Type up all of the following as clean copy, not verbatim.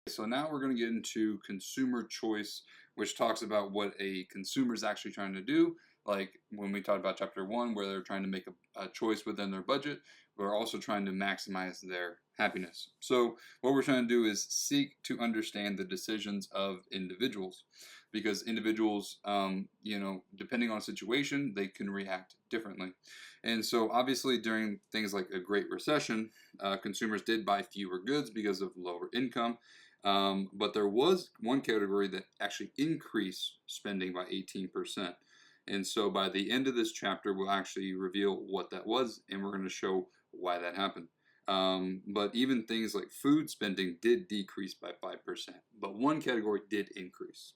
So now we're going to get into consumer choice, which talks about what a consumer is actually trying to do. Like when we talked about chapter 1, where they're trying to make a choice within their budget, we're also trying to maximize their happiness. So what we're trying to do is seek to understand the decisions of individuals, because individuals, depending on a situation, they can react differently. And so obviously during things like a Great Recession, consumers did buy fewer goods because of lower income. But there was one category that actually increased spending by 18%. And so by the end of this chapter, we'll actually reveal what that was, and we're going to show why that happened. But even things like food spending did decrease by 5%, but one category did increase.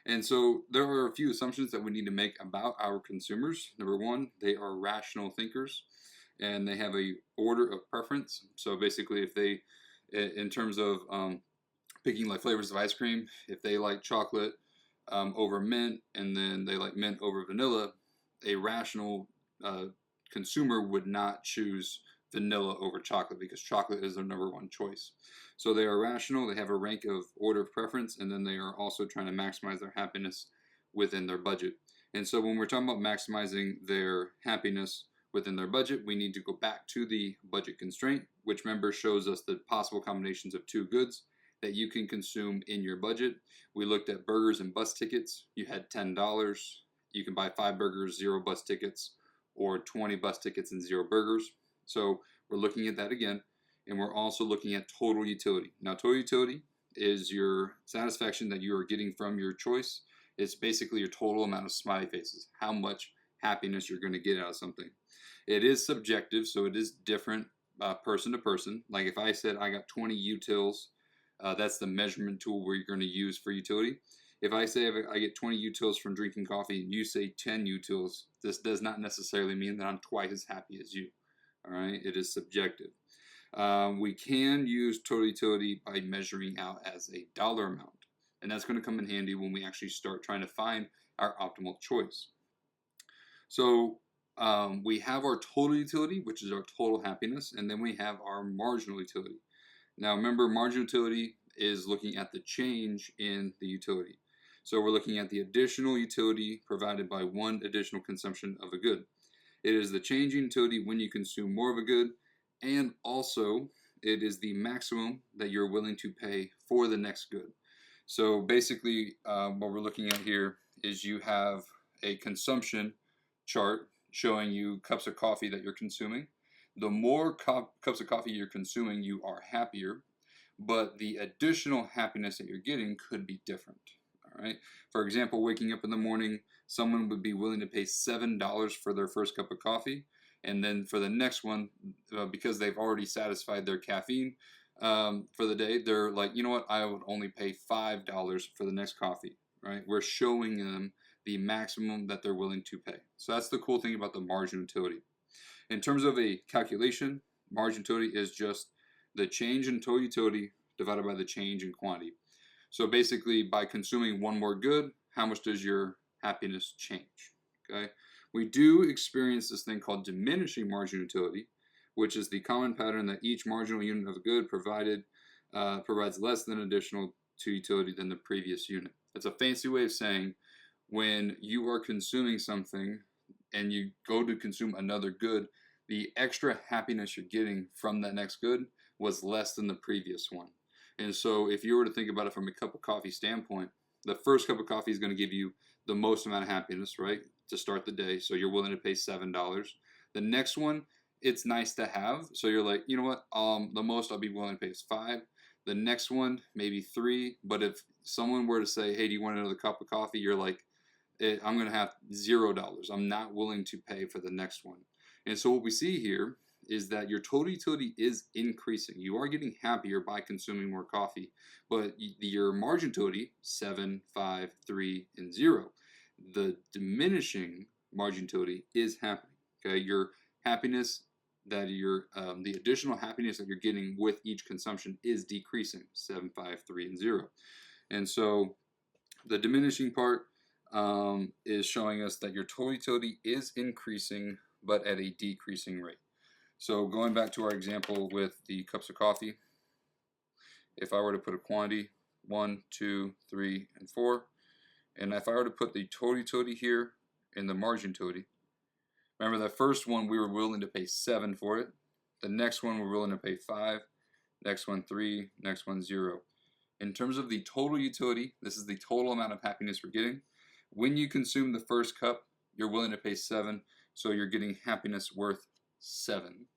And so there are a few assumptions that we need to make about our consumers. Number one, they are rational thinkers, and they have a order of preference. So basically, if they, in terms of picking like flavors of ice cream, if they like chocolate over mint, and then they like mint over vanilla, a rational consumer would not choose vanilla over chocolate because chocolate is their number one choice. So they are rational, they have a rank of order of preference, and then they are also trying to maximize their happiness within their budget. And so when we're talking about maximizing their happiness within their budget, we need to go back to the budget constraint, which remember shows us the possible combinations of two goods that you can consume in your budget. We looked at burgers and bus tickets. You had $10. You can buy 5 burgers, 0 bus tickets, or 20 bus tickets and 0 burgers. So we're looking at that again. And we're also looking at total utility. Now, total utility is your satisfaction that you are getting from your choice. It's basically your total amount of smiley faces, how much happiness you're going to get out of something. It is subjective, so it is different person to person. Like if I said I got 20 utils, that's the measurement tool where you're going to use for utility. If I say I get 20 utils from drinking coffee and you say 10 utils, this does not necessarily mean that I'm twice as happy as you. All right, it is subjective. We can use total utility by measuring out as a dollar amount, and that's going to come in handy when we actually start trying to find our optimal choice. So we have our total utility, which is our total happiness, and then we have our marginal utility. Now remember, marginal utility is looking at the change in the utility. So we're looking at the additional utility provided by one additional consumption of a good. It is the change in utility when you consume more of a good, and also it is the maximum that you're willing to pay for the next good. So basically what we're looking at here is you have a consumption chart showing you cups of coffee that you're consuming. The more cups of coffee you're consuming, you are happier, but the additional happiness that you're getting could be different. All right. For example, waking up in the morning, someone would be willing to pay $7 for their first cup of coffee, and then for the next one, because they've already satisfied their caffeine for the day, they're like, you know what, I would only pay $5 for the next coffee. Right? We're showing them the maximum that they're willing to pay. So that's the cool thing about the margin utility. In terms of a calculation, margin utility is just the change in total utility divided by the change in quantity. So basically, by consuming one more good, how much does your happiness change? Okay. We do experience this thing called diminishing margin utility, which is the common pattern that each marginal unit of a good provides less than additional to utility than the previous unit. It's a fancy way of saying when you are consuming something and you go to consume another good, the extra happiness you're getting from that next good was less than the previous one. And so if you were to think about it from a cup of coffee standpoint, the first cup of coffee is going to give you the most amount of happiness, right, to start the day. So you're willing to pay $7. The next one, it's nice to have. So you're like, you know what, the most I'll be willing to pay is $5. The next one, maybe $3. But if someone were to say, hey, do you want another cup of coffee? You're like, I'm going to have $0. I'm not willing to pay for the next one. And so what we see here is that your total utility is increasing. You are getting happier by consuming more coffee, but your margin utility, 7, 5, 3, and 0. The diminishing margin utility is happening. Okay, your happiness the additional happiness that you're getting with each consumption is decreasing, 7, 5, 3, and 0. And so the diminishing part is showing us that your total utility is increasing, but at a decreasing rate. So going back to our example with the cups of coffee, if I were to put a quantity, 1, 2, 3, and 4, and if I were to put the total utility here and the margin utility, remember the first one we were willing to pay 7 for it. The next one we're willing to pay 5. Next one 3. Next one 0. In terms of the total utility, this is the total amount of happiness we're getting. When you consume the first cup, you're willing to pay 7, so you're getting happiness worth 7.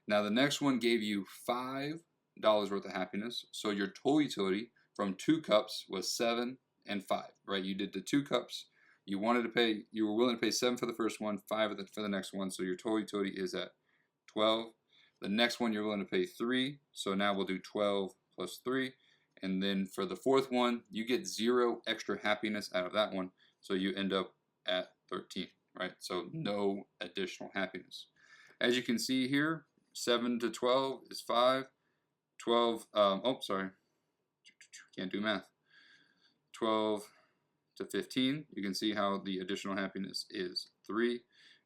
Now the next one gave you $5 worth of happiness, so your total utility from 2 cups was 7 and 5, right? You did the 2 cups. You were willing to pay 7 for the first one, 5 for the next one, so your total utility is at 12. The next one you're willing to pay 3, so now we'll do 12 plus 3. And then for the fourth one, you get 0 extra happiness out of that one, so you end up at 13, right? So no additional happiness. As you can see here, 7 to 12 is 5. 12, can't do math. 12 to 15, you can see how the additional happiness is 3.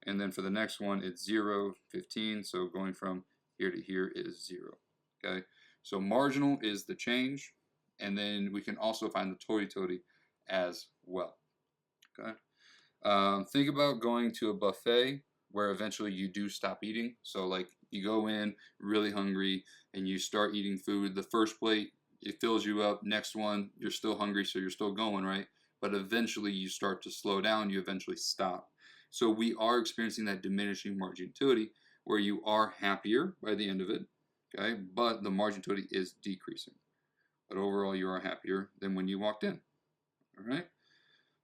And then for the next one, it's 0, 15, so going from here to here is 0, okay? So marginal is the change, and then we can also find the total utility as well, okay? Think about going to a buffet where eventually you do stop eating. So like you go in really hungry and you start eating food. The first plate, it fills you up. Next one, you're still hungry, so you're still going, right? But eventually you start to slow down. You eventually stop. So we are experiencing that diminishing margin utility where you are happier by the end of it, okay? But the margin utility is decreasing. But overall, you are happier than when you walked in, all right?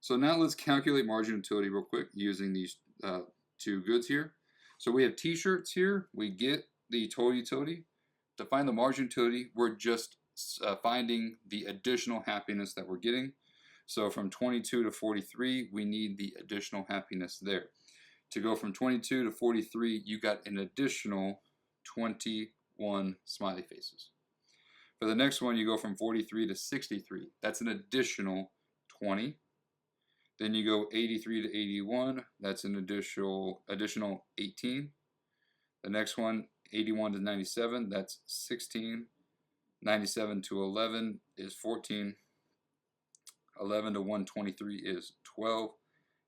So now let's calculate margin utility real quick using these 2 goods here. So we have t-shirts here. We get the total utility. To find the margin utility, we're just finding the additional happiness that we're getting. So from 22 to 43, we need the additional happiness there. To go from 22 to 43, you got an additional 21 smiley faces. For the next one, you go from 43 to 63. That's an additional 20. Then you go 83 to 81. That's an additional 18. The next one, 81 to 97. That's 16. 97 to 11 is 14. 11 to 123 is 12.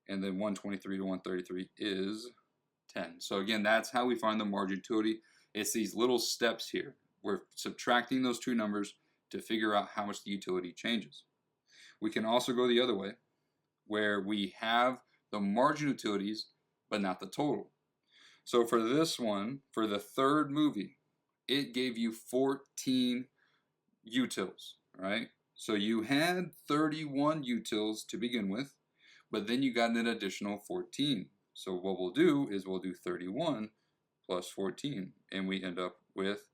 And then 123 to 133 is 10. So again, that's how we find the margin utility. It's these little steps here. We're subtracting those 2 numbers to figure out how much the utility changes. We can also go the other way, where we have the margin utilities, but not the total. So for this one, for the third movie, it gave you 14 utils, right? So you had 31 utils to begin with, but then you got an additional 14. So what we'll do is we'll do 31 plus 14, and we end up with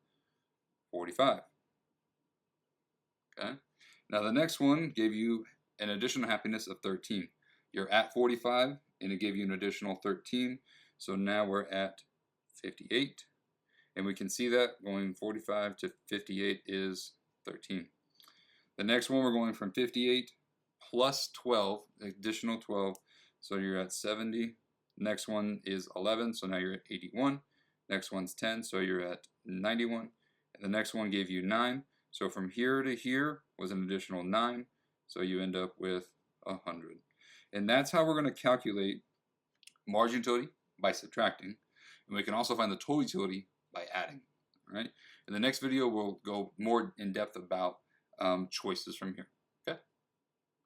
45. Okay. Now the next one gave you an additional happiness of 13. You're at 45, and it gave you an additional 13. So now we're at 58. And we can see that going 45 to 58 is 13. The next one, we're going from 58 plus 12, additional 12. So you're at 70. Next one is 11, so now you're at 81. Next one's 10, so you're at 91. And the next one gave you 9. So from here to here was an additional 9. So you end up with 100. And that's how we're going to calculate margin utility, by subtracting. And we can also find the total utility by adding. All right. In the next video, we'll go more in depth about choices from here.